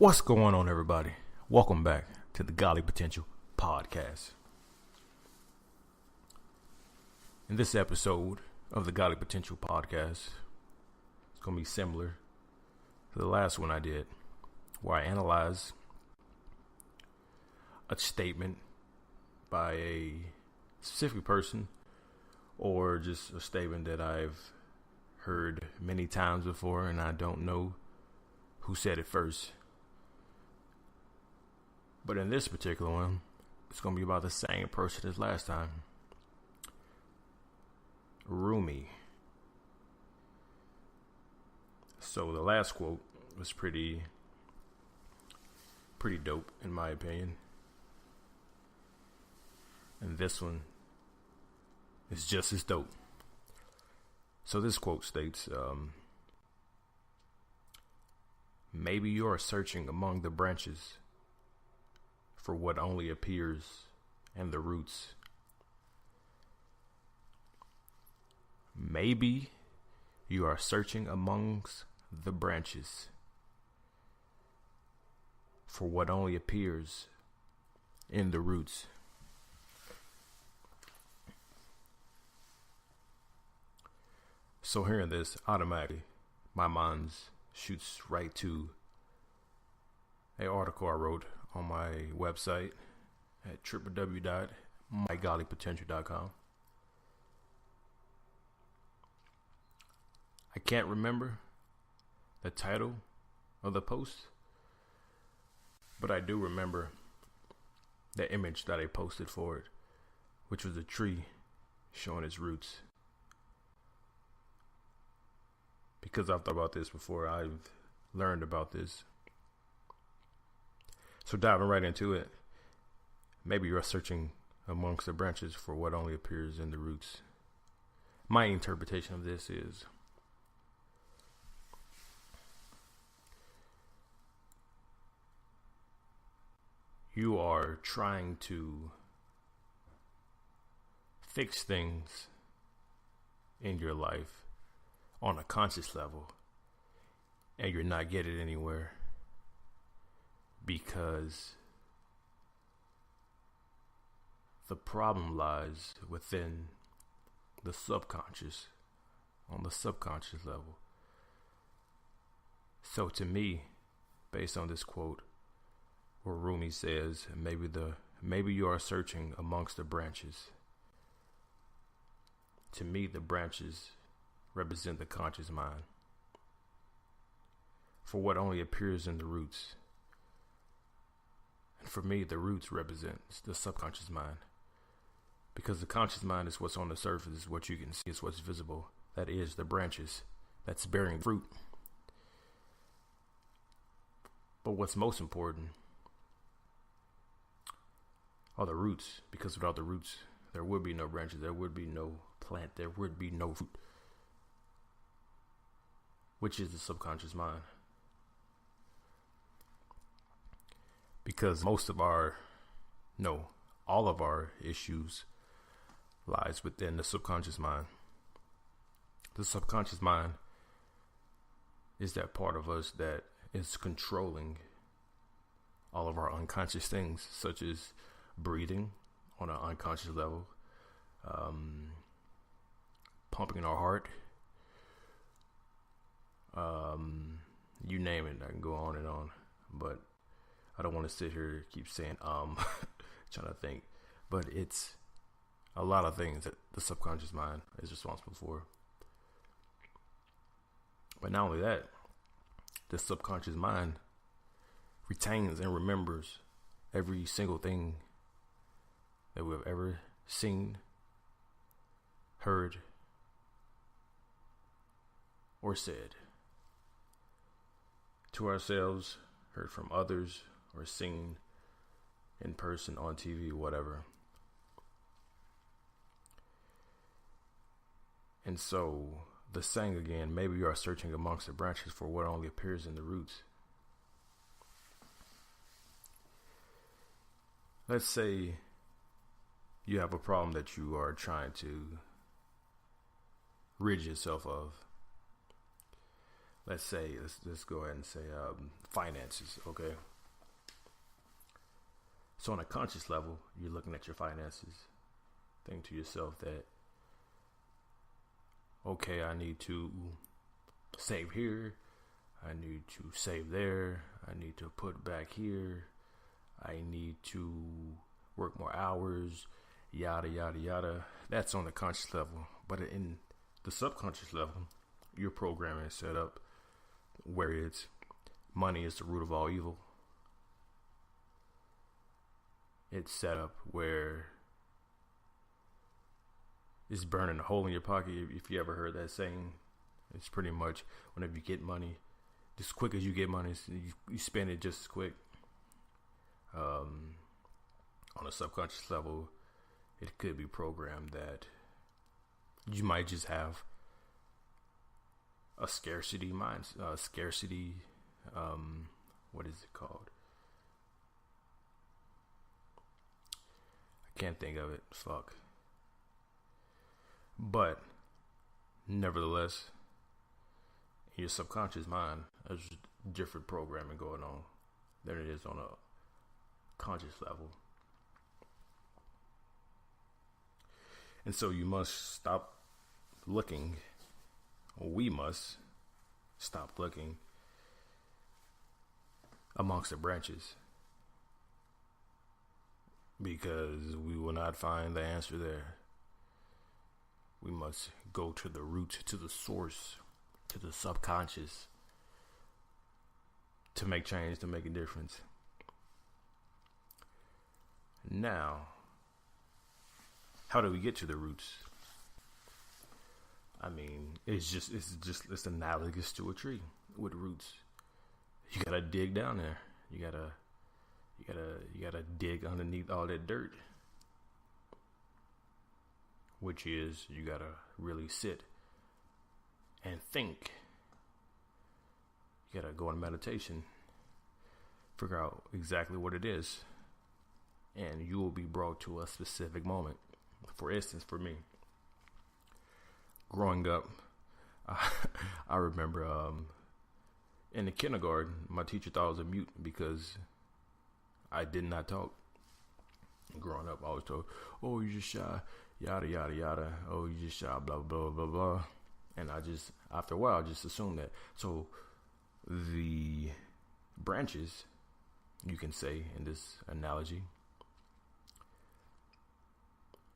What's going on, everybody? Welcome back to the Golly Potential Podcast. In this episode of the Golly Potential Podcast, it's going to be similar to the last one I did, where I analyze a statement by a specific person or just a statement that I've heard many times before and I don't know who said it first. But in this particular one, it's going to be about the same person as last time. Rumi. So the last quote was pretty dope in my opinion. And this one is just as dope. So this quote states, maybe you are searching among the branches for what only appears in the roots. Maybe you are searching amongst the branches for what only appears in the roots. So hearing this, automatically, my mind shoots right to an article I wrote on my website at www.mygollypotential.com. I can't remember the title of the post, but I do remember the image that I posted for it, which was a tree showing its roots. Because I've thought about this before, I've learned about this. So diving right into it, maybe you're searching amongst the branches for what only appears in the roots. My interpretation of this is you are trying to fix things in your life on a conscious level, and you're not getting anywhere because the problem lies within the subconscious, on the subconscious level. So to me, based on this quote, where Rumi says, maybe you are searching amongst the branches. To me, the branches represent the conscious mind. For what only appears in the roots. And for me, the roots represents the subconscious mind. Because the conscious mind is what's on the surface, is what you can see, is what's visible. That is the branches that's bearing fruit. But what's most important are the roots. Because without the roots, there would be no branches, there would be no plant, there would be no fruit. Which is the subconscious mind. Because all of our issues lies within the subconscious mind. The subconscious mind is that part of us that is controlling all of our unconscious things, such as breathing on an unconscious level, pumping our heart, you name it. I can go on and on, but I don't want to sit here and keep saying trying to think, but it's a lot of things that the subconscious mind is responsible for. But not only that, the subconscious mind retains and remembers every single thing that we've ever seen, heard, or said to ourselves, heard from others, or seen in person, on TV, whatever. And so the saying again, maybe you are searching amongst the branches for what only appears in the roots. Let's say you have a problem that you are trying to rid yourself of. let's go ahead and say finances. Okay, so on a conscious level, you're looking at your finances. Think to yourself that, okay, I need to save here, I need to save there, I need to put back here, I need to work more hours, yada yada yada. That's on the conscious level. But in the subconscious level, your programming is set up where it's money is the root of all evil. It's set up where it's burning a hole in your pocket. If you ever heard that saying, it's pretty much whenever you get money, as quick as you get money, you spend it just as quick. On a subconscious level, it could be programmed that you might just have a scarcity mind, what is it called? I can't think of it. Fuck. But nevertheless, in your subconscious mind, there's different programming going on than it is on a conscious level. And so you must stop looking, or we must stop looking amongst the branches, because we will not find the answer there. We must go to the root, to the source, to the subconscious to make change, to make a difference. Now, how do we get to the roots? I mean, it's analogous to a tree with roots. You gotta dig down there. You gotta dig underneath all that dirt. Which is, you gotta really sit and think. You gotta go in meditation, figure out exactly what it is, and you will be brought to a specific moment. For instance, for me, growing up, I remember in the kindergarten, my teacher thought I was a mute because I did not talk. Growing up, I was told, "Oh, you're just shy, yada yada yada. Oh, you just shy, blah blah blah blah." And I just, after a while, I just assumed that. So the branches, you can say in this analogy.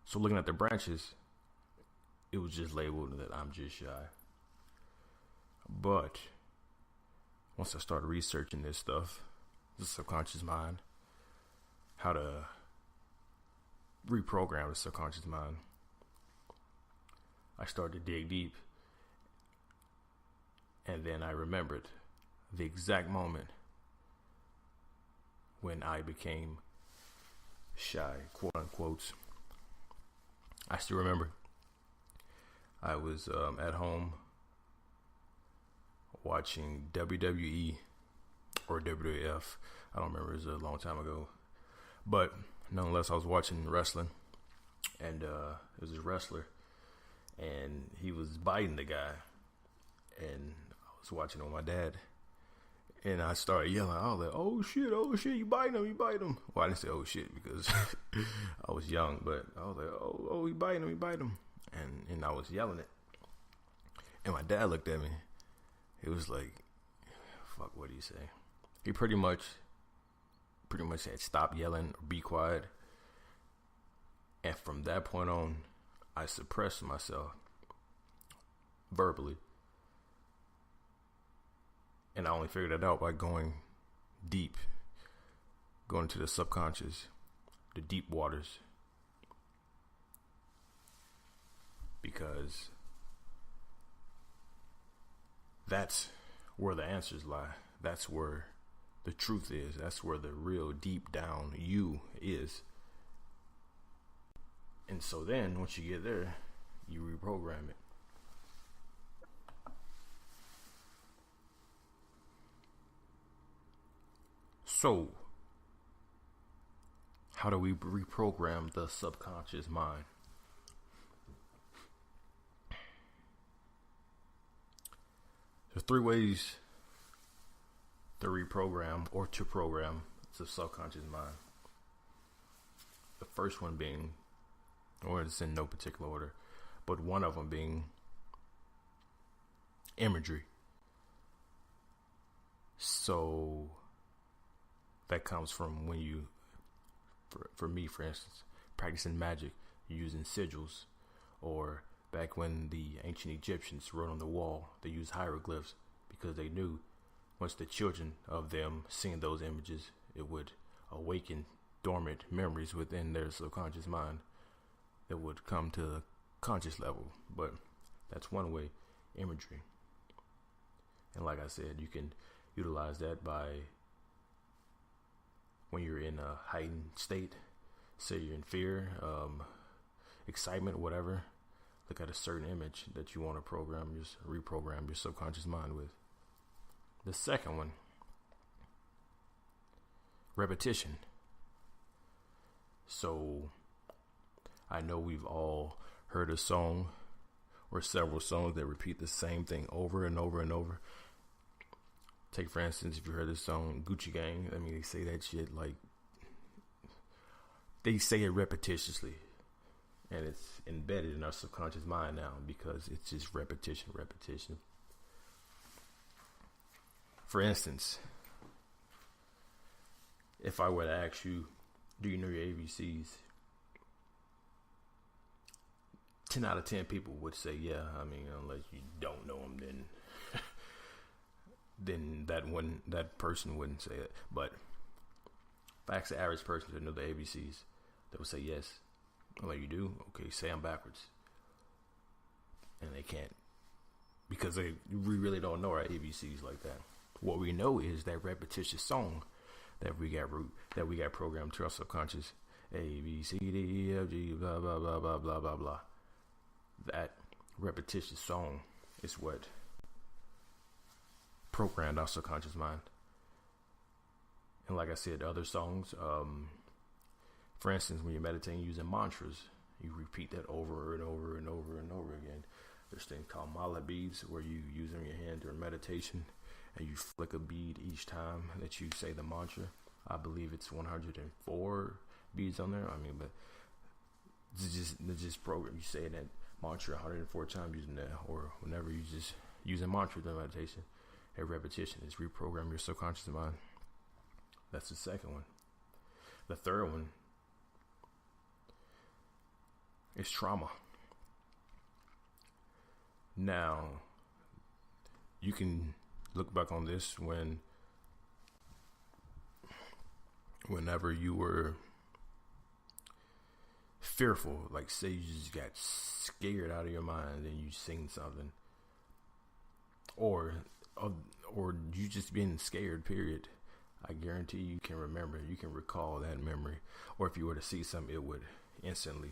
So looking at the branches, it was just labeled that I'm just shy. But once I started researching this stuff, the subconscious mind, how to reprogram the subconscious mind, I started to dig deep. And then I remembered the exact moment when I became shy, quote unquote. I still remember I was at home watching WWE or WWF. I don't remember, it was a long time ago. But nonetheless, I was watching wrestling, and there was this wrestler, and he was biting the guy, and I was watching on my dad, and I started yelling. I was like, oh shit, you biting him. Well, I didn't say oh shit because I was young, but I was like, oh, he biting him. And I was yelling it. And my dad looked at me. He was like, fuck, what do you say? He pretty much said, stop yelling or be quiet. And from that point on, I suppressed myself verbally. And I only figured it out by going deep, going to the subconscious, the deep waters. Because that's where the answers lie. That's where the truth is. That's where the real deep down you is. And so then once you get there, you reprogram it. So, how do we reprogram the subconscious mind? There's three ways to reprogram or to program the subconscious mind. The first one being, or it's in no particular order, but one of them being imagery. So that comes from when you, for me, for instance, practicing magic, using sigils, or back when the ancient Egyptians wrote on the wall, they used hieroglyphs because they knew once the children of them seeing those images, it would awaken dormant memories within their subconscious mind that would come to the conscious level. But that's one way, imagery. And like I said, you can utilize that by when you're in a heightened state, say you're in fear, excitement, whatever. Look at a certain image that you want to program, just reprogram your subconscious mind with. The second one, repetition. So I know we've all heard a song or several songs that repeat the same thing over and over and over. Take, for instance, if you heard this song, Gucci Gang, I mean, they say that shit like, they say it repetitiously. And it's embedded in our subconscious mind now because it's just repetition. For instance, if I were to ask you, do you know your ABCs? 10 out of 10 people would say, yeah. I mean, unless you don't know them, then that person wouldn't say it. But if I ask the average person to know the ABCs, they would say yes. I'm like, you do? Okay, say them backwards. And they can't. Because we really don't know our ABCs like that. What we know is that repetitious song that we got programmed to our subconscious. A, B, C, D, E, F, G, blah, blah, blah, blah, blah, blah, blah. That repetitious song is what programmed our subconscious mind. And like I said, other songs, for instance, when you're meditating using mantras, you repeat that over and over and over and over again. There's things called mala beads where you use them in your hand during meditation and you flick a bead each time that you say the mantra. I believe it's 104 beads on there. I mean, but it's just program. You say that mantra 104 times using that, or whenever you just using mantra during meditation. A repetition is reprogram your subconscious mind. That's the second one. The third one is trauma. Now, you can look back on this whenever you were fearful, like say you just got scared out of your mind and you seen something, or you just been scared, period. I guarantee you can remember, you can recall that memory. Or if you were to see something, it would instantly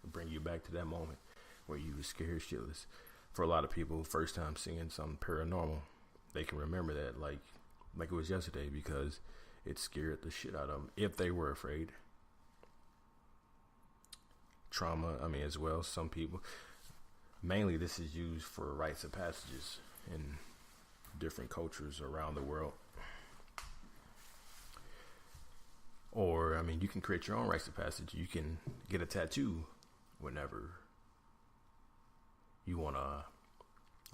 bring you back to that moment where you were scared shitless. For a lot of people, first time seeing something paranormal, they can remember that like it was yesterday because it scared the shit out of them if they were afraid. Trauma, I mean, as well, some people, mainly this is used for rites of passages in different cultures around the world. Or, I mean, you can create your own rites of passage. You can get a tattoo whenever you want to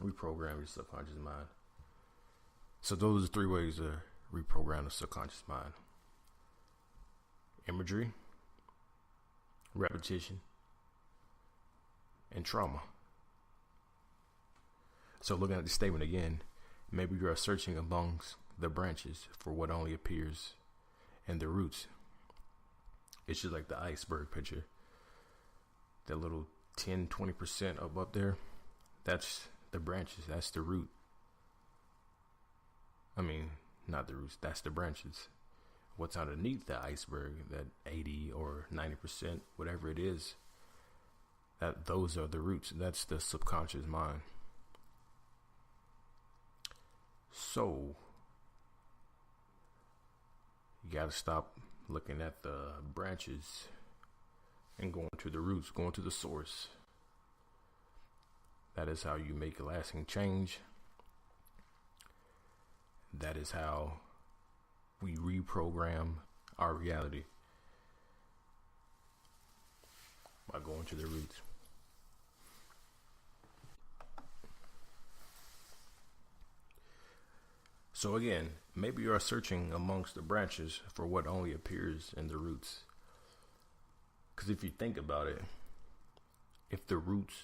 reprogram your subconscious mind. So those are 3 ways to reprogram the subconscious mind: imagery, repetition, and trauma. So looking at the statement again, maybe you are searching amongst the branches for what only appears in the roots. It's just like the iceberg picture. That little 10-20% up there, that's the branches, that's the root. I mean, not the roots, that's the branches. What's underneath the iceberg, that 80 or 90%, whatever it is, those are the roots. That's the subconscious mind. So you got to stop looking at the branches and going to the roots, going to the source. That is how you make a lasting change. that is how we reprogram our reality, by going to the roots. So again, maybe you are searching amongst the branches for what only appears in the roots. Because if you think about it, if the roots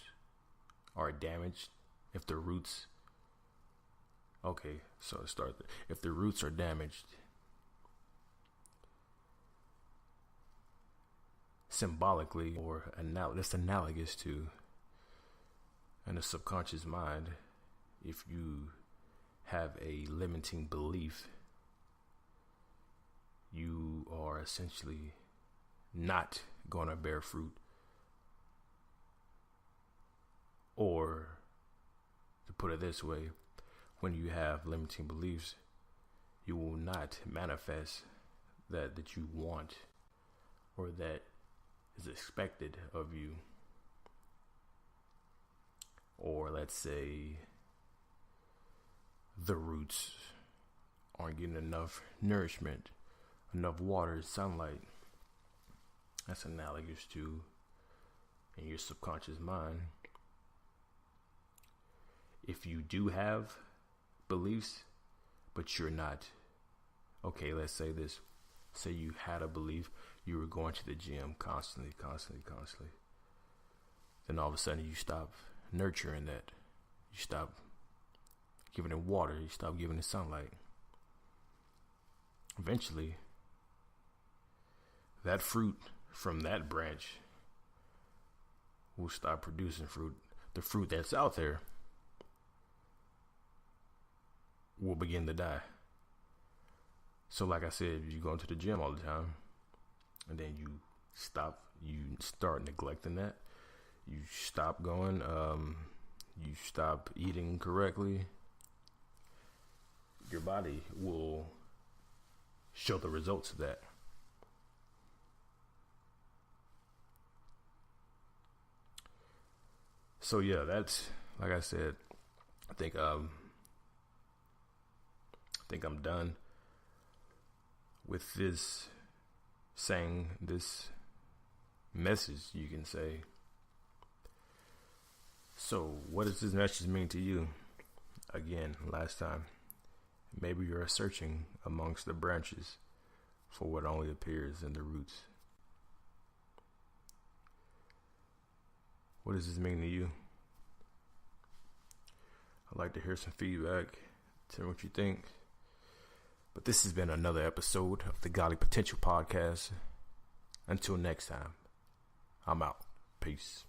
are damaged, if the roots, okay, so let's start there. If the roots are damaged, symbolically, or that's analogous to, in the subconscious mind, if you have a limiting belief, you are essentially not going to bear fruit. Or, to put it this way, when you have limiting beliefs, you will not manifest that you want, or that is expected of you. Or let's say the roots aren't getting enough nourishment, enough water, sunlight. That's analogous to, in your subconscious mind, if you do have beliefs, but you're not, okay, let's say this. Say you had a belief, you were going to the gym constantly. Then all of a sudden you stop nurturing that. You stop giving it water. You stop giving it sunlight. Eventually, that fruit from that branch will stop producing fruit. The fruit that's out there will begin to die. So like I said, you go into the gym all the time, and then you start neglecting that. You stop going, you stop eating correctly. Your body will show the results of that. So yeah, that's, like I said, I think I'm done with this message, you can say. So what does this message mean to you? Again, last time, maybe you're searching amongst the branches for what only appears in the roots. What does this mean to you? I'd like to hear some feedback. Tell me what you think. But this has been another episode of the Godly Potential Podcast. Until next time, I'm out. Peace.